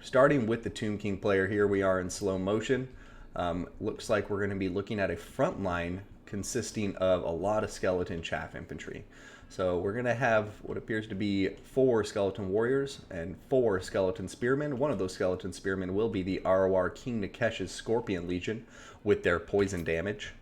starting with the Tomb King player, here we are in slow motion. Looks like we're going to be looking at a front line consisting of a lot of skeleton chaff infantry. So we're going to have what appears to be 4 skeleton warriors and 4 skeleton spearmen. One of those skeleton spearmen will be the ROR King Nikesh's Scorpion Legion with their poison damage.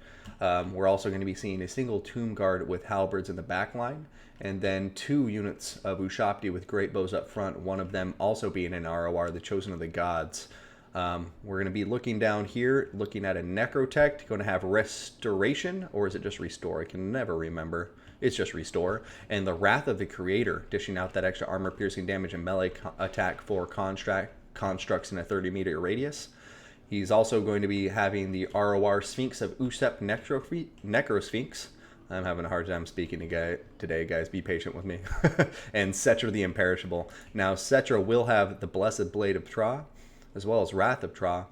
We're also going to be seeing a single tomb guard with halberds in the back line, and then 2 units of Ushabti with great bows up front, one of them also being an ROR, the Chosen of the Gods. We're going to be looking down here, looking at a Necrotech, going to have Restoration, or is it just Restore? I can never remember. It's just Restore. And the Wrath of the Creator, dishing out that extra armor-piercing damage and melee attack for constructs in a 30-meter radius. He's also going to be having the ROR Sphinx of Usep Necrosphinx. I'm having a hard time speaking today, guys. Be patient with me. And Setra the Imperishable. Now, Setra will have the Blessed Blade of Tra, as well as Wrath of Tra,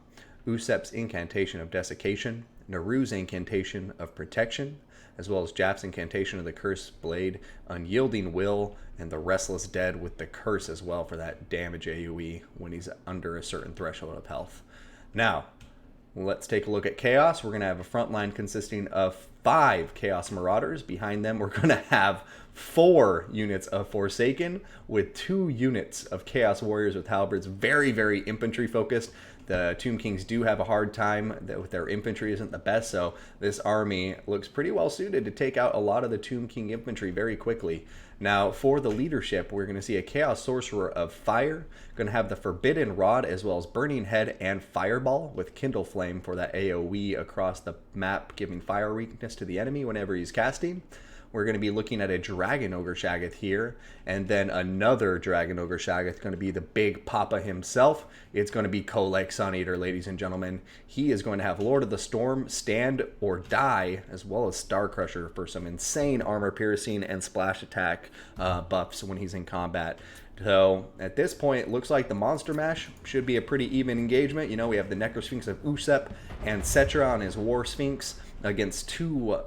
Usep's Incantation of Desiccation, Naru's Incantation of Protection, as well as Jap's Incantation of the Cursed Blade, Unyielding Will, and the Restless Dead with the Curse as well for that damage AoE when he's under a certain threshold of health. Now, let's take a look at Chaos. We're going to have a front line consisting of 5 Chaos Marauders. Behind them, we're going to have 4 units of Forsaken with 2 units of Chaos Warriors with halberds. Very, very infantry focused. The Tomb Kings do have a hard time with their infantry isn't the best, so this army looks pretty well suited to take out a lot of the Tomb King infantry very quickly. Now, for the leadership, we're going to see a Chaos Sorcerer of Fire, going to have the Forbidden Rod as well as Burning Head and Fireball with Kindle Flame for that AoE across the map, giving fire weakness to the enemy whenever he's casting. We're going to be looking at a Dragon Ogre Shaggoth here, and then another Dragon Ogre Shaggoth going to be the big Papa himself. It's going to be Kolek Suneater, ladies and gentlemen. He is going to have Lord of the Storm, Stand or Die, as well as Star Crusher for some insane armor piercing and splash attack buffs when he's in combat. So at this point, it looks like the Monster Mash should be a pretty even engagement. You know, we have the Necrosphinx of Usep and Setra on his War Sphinx against 2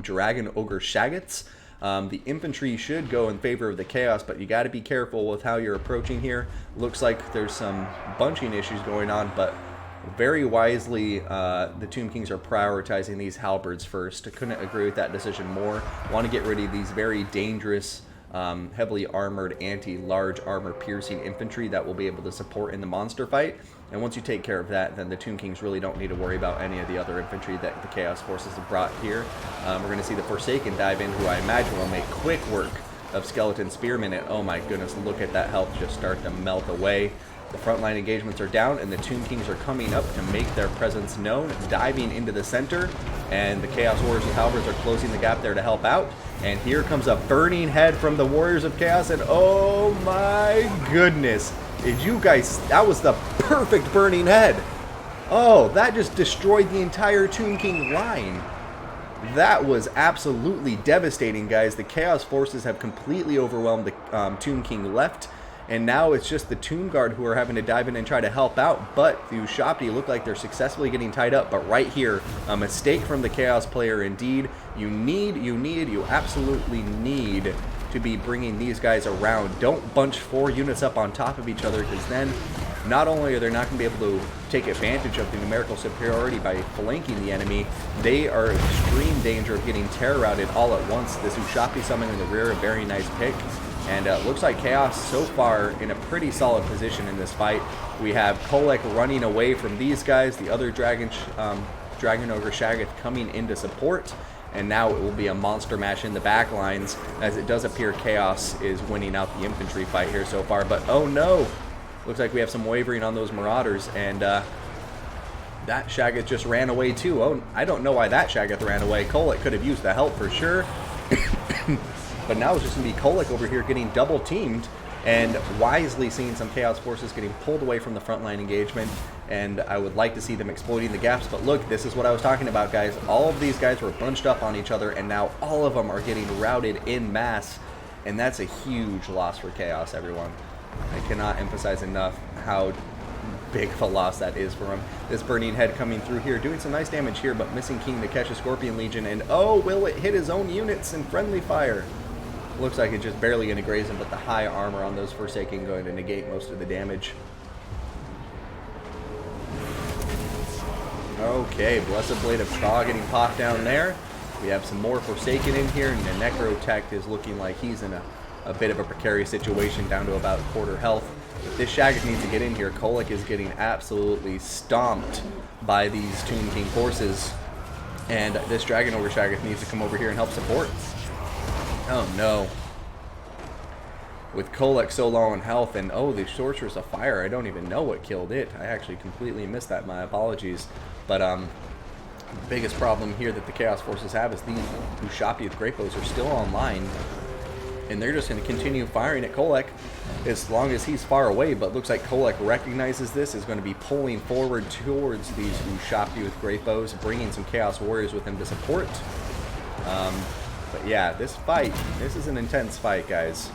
Dragon Ogre Shaggoths. The infantry should go in favor of the Chaos, but you got to be careful with how you're approaching here. Looks like there's some bunching issues going on, but very wisely, the Tomb Kings are prioritizing these halberds first. I couldn't agree with that decision more. Want to get rid of these very dangerous, heavily armored, anti-large armor-piercing infantry that will be able to support in the monster fight. And once you take care of that, then the Tomb Kings really don't need to worry about any of the other infantry that the Chaos Forces have brought here. We're going to see the Forsaken dive in, who I imagine will make quick work of Skeleton Spearmen. And oh my goodness, look at that health just start to melt away. The frontline engagements are down, and the Tomb Kings are coming up to make their presence known, diving into the center, and the Chaos Warriors with halberds are closing the gap there to help out. And here comes a Burning Head from the Warriors of Chaos, and oh my goodness, did you guys, that was the perfect Burning Head. Oh, that just destroyed the entire Tomb King line. That was absolutely devastating, guys. The Chaos Forces have completely overwhelmed the Tomb King left, and now it's just the Tomb Guard who are having to dive in and try to help out. But the Ushabti look like they're successfully getting tied up. But right here, a mistake from the Chaos player indeed. You absolutely need to be bringing these guys around. Don't bunch 4 units up on top of each other, because then not only are they not going to be able to take advantage of the numerical superiority by flanking the enemy, they are in extreme danger of getting terror routed all at once. This Ushabti summoning in the rear, a very nice pick. And looks like Chaos so far in a pretty solid position in this fight. We have Kolek running away from these guys, the other Dragon Ogre Shaggoth coming into support. And now it will be a monster mash in the back lines, as it does appear Chaos is winning out the infantry fight here so far. But oh no, looks like we have some wavering on those Marauders, and that Shaggoth just ran away too. Oh, I don't know why that Shaggoth ran away. Kolek could have used the help for sure. But now it's just going to be Kolek over here getting double teamed, and wisely seeing some Chaos Forces getting pulled away from the frontline engagement. And I would like to see them exploiting the gaps. But look, this is what I was talking about, guys. All of these guys were bunched up on each other, and now all of them are getting routed in mass. And that's a huge loss for Chaos, everyone. I cannot emphasize enough how big of a loss that is for him. This Burning Head coming through here, doing some nice damage here, but missing King Nikesh's Scorpion Legion. And oh, will it hit his own units in friendly fire? Looks like it's just barely going to graze him, but the high armor on those Forsaken going to negate most of the damage. Okay, Blessed Blade of Thaw getting popped down there. We have some more Forsaken in here, and the Necrotech is looking like he's in a bit of a precarious situation, down to about quarter health. If this Shaggoth needs to get in here, Kolek is getting absolutely stomped by these Tomb King forces, and this Dragon Ogre Shaggoth needs to come over here and help support. Oh no. With Kolek so low on health, and oh, the Sorceress of Fire, I don't even know what killed it. I actually completely missed that, my apologies. But the biggest problem here that the Chaos Forces have is these Ushabti with Great Bows are still online, and they're just going to continue firing at Kolek as long as he's far away. But looks like Kolek recognizes this, is going to be pulling forward towards these Ushabti with Great Bows, bringing some Chaos Warriors with him to support. But yeah, this is an intense fight, guys.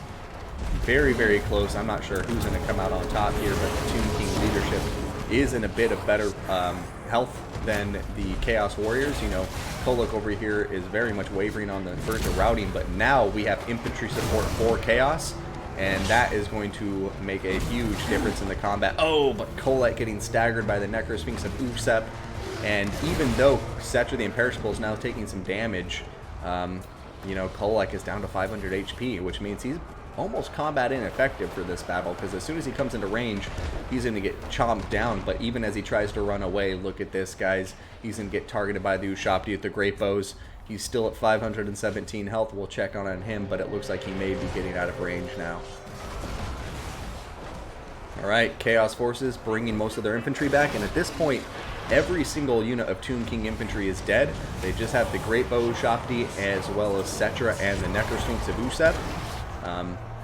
Very, very close. I'm not sure who's going to come out on top here, but the Tomb King leadership is in a bit of better health than the Chaos Warriors. You know, Kolek over here is very much wavering on the verge of routing, but now we have infantry support for Chaos, and that is going to make a huge difference in the combat. Oh, but Kolek getting staggered by the Necrosphinx of Usep, and even though Cetra the Imperishable is now taking some damage, you know, Kolek is down to 500 HP, which means he's almost combat ineffective for this battle, because as soon as he comes into range, he's going to get chomped down. But even as he tries to run away, look at this, guys. He's going to get targeted by the Ushabti with the Great Bows. He's still at 517 health. We'll check on him, but it looks like he may be getting out of range now. Alright, Chaos Forces bringing most of their infantry back, and at this point, every single unit of Tomb King infantry is dead. They just have the Great Bow Ushabti as well as Cetra and the Necrosphinx of Usep.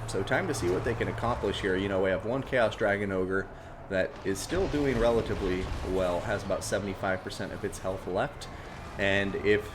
So time to see what they can accomplish here. You know, we have one Chaos Dragon Ogre that is still doing relatively well, has about 75% of its health left. And if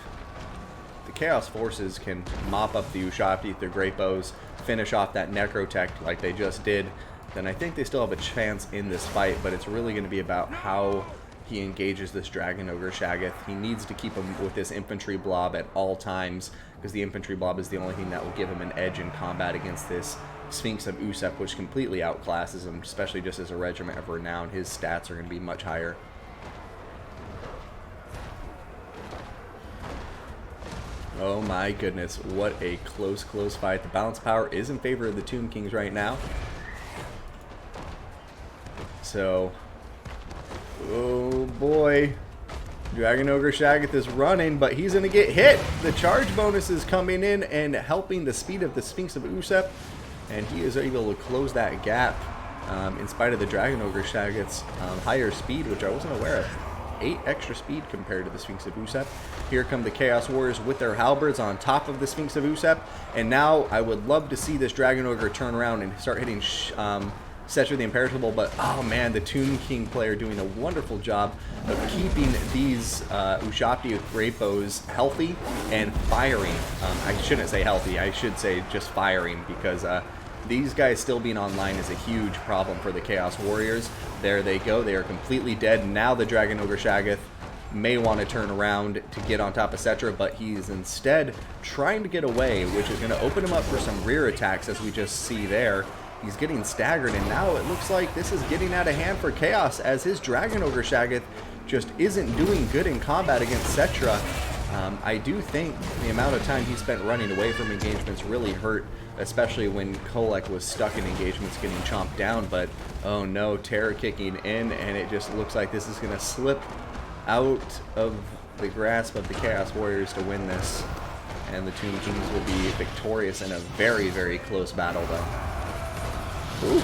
the Chaos Forces can mop up the Ushabti with their Great Bows, finish off that Necrotech like they just did, then I think they still have a chance in this fight. But it's really going to be about how he engages this Dragon Ogre Shaggoth. He needs to keep him with this infantry blob at all times, because the infantry blob is the only thing that will give him an edge in combat against this Sphinx of Usep, which completely outclasses him, especially just as a regiment of renown. His stats are going to be much higher. Oh my goodness, what a close fight. The balance power is in favor of the Tomb Kings right now. So, oh boy. Dragon Ogre Shaggoth is running, but he's going to get hit. The charge bonus is coming in and helping the speed of the Sphinx of Usep, and he is able to close that gap in spite of the Dragon Ogre Shaggoth's higher speed, which I wasn't aware of. 8 extra speed compared to the Sphinx of Usep. Here come the Chaos Warriors with their halberds on top of the Sphinx of Usep, and now I would love to see this Dragon Ogre turn around and start hitting Cetra the Imperishable, but oh man, the Tomb King player doing a wonderful job of keeping these Ushabti with Great Bows healthy and firing. I shouldn't say healthy, I should say just firing, because these guys still being online is a huge problem for the Chaos Warriors. There they go, they are completely dead. Now the Dragon Ogre Shaggoth may want to turn around to get on top of Cetra, but he's instead trying to get away, which is going to open him up for some rear attacks, as we just see there. He's getting staggered, and now it looks like this is getting out of hand for Chaos, as his Dragon Ogre Shaggoth just isn't doing good in combat against Cetra. I do think the amount of time he spent running away from engagements really hurt, especially when Kolek was stuck in engagements getting chomped down. But oh no, terror kicking in, and it just looks like this is going to slip out of the grasp of the Chaos Warriors to win this. And the Tomb Kings will be victorious in a very, very close battle, though. Ooh.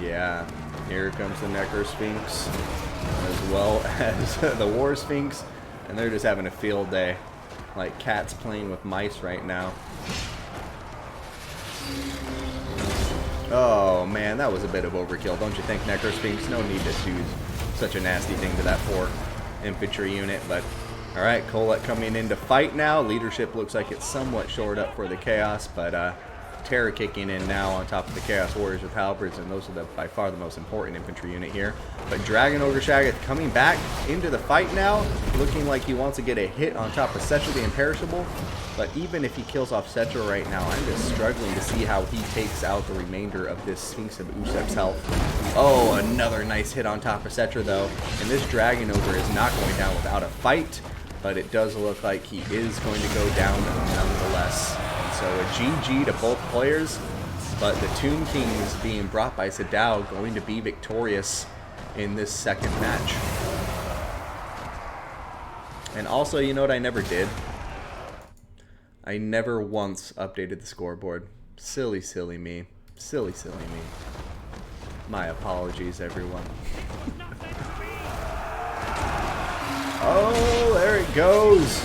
Yeah, here comes the Necrosphinx, as well as the War Sphinx, and they're just having a field day, like cats playing with mice right now. Oh man, that was a bit of overkill, don't you think, Necrosphinx? No need to do such a nasty thing to that poor infantry unit, but alright, Kolek coming in to fight now. Leadership looks like it's somewhat shored up for the Chaos, but terror kicking in now on top of the Chaos Warriors with halberds, and those are by far the most important infantry unit here. But Dragon Ogre Shaggoth coming back into the fight now, looking like he wants to get a hit on top of Setra the Imperishable. But even if he kills off Setra right now, I'm just struggling to see how he takes out the remainder of this Sphinx of Usep's health. Oh, another nice hit on top of Setra though, and this Dragon Ogre is not going down without a fight, but it does look like he is going to go down nonetheless. So a GG to both players, but the Tomb Kings being brought by Sadao going to be victorious in this second match. And also, you know what I never did? I never once updated the scoreboard. Silly, silly me. Silly, silly me. My apologies, everyone. Oh, there it goes.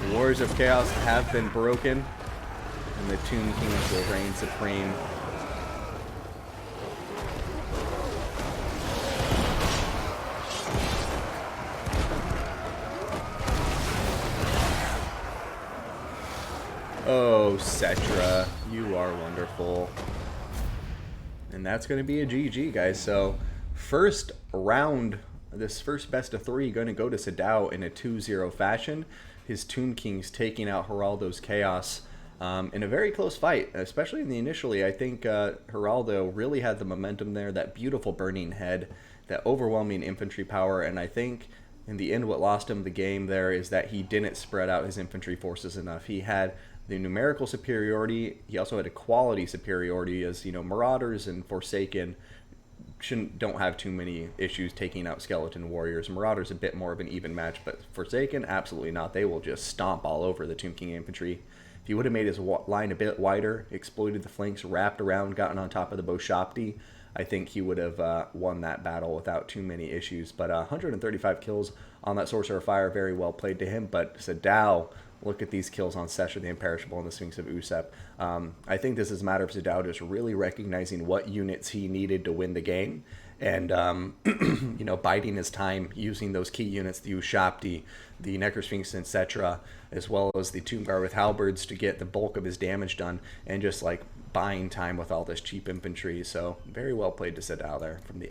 The Warriors of Chaos have been broken, and the Tomb Kings will reign supreme. Oh, Setra, you are wonderful. And that's going to be a GG, guys. So, first round, this first best of 3 going to go to Sadao in a 2-0 fashion. His Tomb Kings taking out Geraldo's Chaos in a very close fight, especially in the initially. I think Geraldo really had the momentum there, that beautiful burning head, that overwhelming infantry power, and I think in the end what lost him the game there is that he didn't spread out his infantry forces enough. He had the numerical superiority, he also had a quality superiority, as you know, Marauders and Forsaken don't have too many issues taking out skeleton warriors. Marauders a bit more of an even match, but Forsaken, absolutely not. They will just stomp all over the Tomb King infantry. If he would have made his line a bit wider, exploited the flanks, wrapped around, gotten on top of the Bo3, I think he would have won that battle without too many issues. But 135 kills on that Sorcerer of Fire, very well played to him. But Sadao, look at these kills on Setra the Imperishable and the Sphinx of Usep. I think this is a matter of Sadao just really recognizing what units he needed to win the game, and you know, biding his time, using those key units, the Ushabti, the Necrosphinx, etc., as well as the Tomb Guard with halberds to get the bulk of his damage done, and just like buying time with all this cheap infantry. So very well played to Sadao there from the